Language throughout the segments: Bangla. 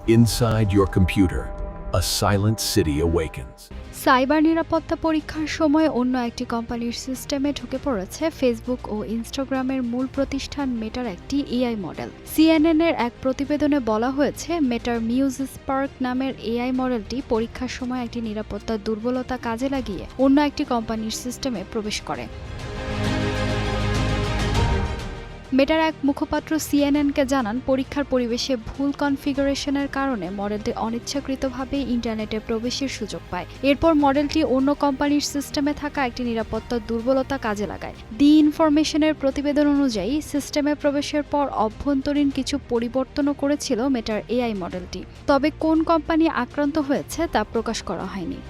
Inside your computer, a silent city awakens. Cyber নিরাপত্তা পরীক্ষার সময় অন্য একটি কোম্পানির সিস্টেমে ঢুকে পড়েছে ফেসবুক ও ইনস্টাগ্রামের মূল প্রতিষ্ঠান মেটার একটি এআই মডেল। সিএনএন-এর এক প্রতিবেদনে বলা হয়েছে, মেটার মিউজ স্পার্ক নামের এআই মডেলটি পরীক্ষার সময় একটি নিরাপত্তা দুর্বলতা কাজে লাগিয়ে অন্য একটি কোম্পানির সিস্টেমে প্রবেশ করে। মেটার এক মুখপাত্র সিএনএনকে জানান, পরীক্ষার পরিবেশে ভুল কনফিগারেশনের কারণে মডেলটি অনিচ্ছাকৃতভাবে ইন্টারনেটে প্রবেশের সুযোগ পায়। এরপর মডেলটি অন্য কোম্পানির সিস্টেমে থাকা একটি নিরাপত্তা দুর্বলতা কাজে লাগায়। দি ইনফরমেশনের প্রতিবেদন অনুযায়ী, সিস্টেমে প্রবেশের পর অভ্যন্তরীণ কিছু পরিবর্তনও করেছিল মেটার এআই মডেলটি। তবে কোন কোম্পানি আক্রান্ত হয়েছে তা প্রকাশ করা হয়নি।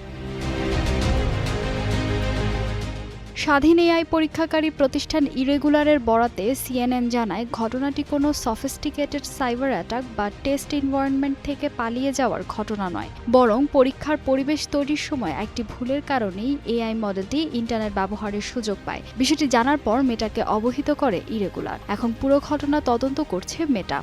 স্বাধীন এআই পরীক্ষাকারী প্রতিষ্ঠান ইরেগুলারের বরাতে সিএনএন জানায়, ঘটনাটি কোনো সফিস্টিকেটেড সাইবার অ্যাটাক বা টেস্ট এনভায়রনমেন্ট থেকে পালিয়ে যাওয়ার ঘটনা নয়, বরং পরীক্ষার পরিবেশ তৈরির সময় একটি ভুলের কারণেই এআই মডেলটি ইন্টারনেট ব্যবহারের সুযোগ পায়। বিষয়টি জানার পর মেটাকে অবহিত করে ইরেগুলার। এখন পুরো ঘটনা তদন্ত করছে মেটা।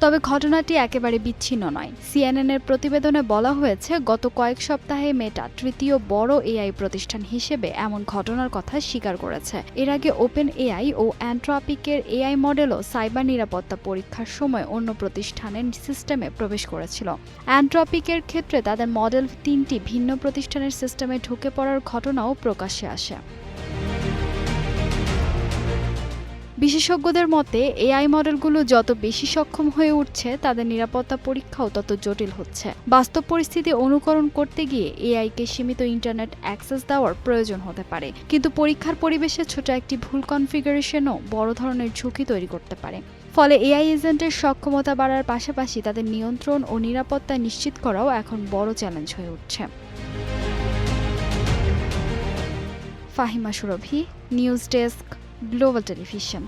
তবে ঘটনাটি একেবারে বিচ্ছিন্ন নয়। সিএনএন-এর প্রতিবেদনে বলা হয়েছে, গত কয়েক সপ্তাহে মেটা তৃতীয় বড় এআই প্রতিষ্ঠান হিসেবে এমন ঘটনার কথা স্বীকার করেছে। এর আগে ওপেন এআই ও অ্যান্থ্রপিকের এআই মডেলও সাইবার নিরাপত্তা পরীক্ষার সময় অন্য প্রতিষ্ঠানের সিস্টেমে প্রবেশ করেছিল। অ্যান্থ্রপিকের ক্ষেত্রে তাদের মডেল 3টি ভিন্ন প্রতিষ্ঠানের সিস্টেমে ঢুকে পড়ার ঘটনাও প্রকাশ্যে আসে। বিশেষজ্ঞদের মতে, এআই মডেলগুলো যত বেশি সক্ষম হয়ে উঠছে, তাদের নিরাপত্তা পরীক্ষাও তত জটিল হচ্ছে। বাস্তব পরিস্থিতি অনুকরণ করতে গিয়ে এআইকে সীমিত ইন্টারনেট অ্যাক্সেস দেওয়ার প্রয়োজন হতে পারে, কিন্তু পরীক্ষার পরিবেশে ছোট একটি ভুল কনফিগারেশনও বড় ধরনের ঝুঁকি তৈরি করতে পারে। ফলে এআই এজেন্টের সক্ষমতা বাড়ার পাশাপাশি তাদের নিয়ন্ত্রণ ও নিরাপত্তা নিশ্চিত করাও এখন বড় চ্যালেঞ্জ হয়ে উঠছে। ফাহিমা সুরভি, নিউজ ডেস্ক, গ্লোবাল টেলিভিশন।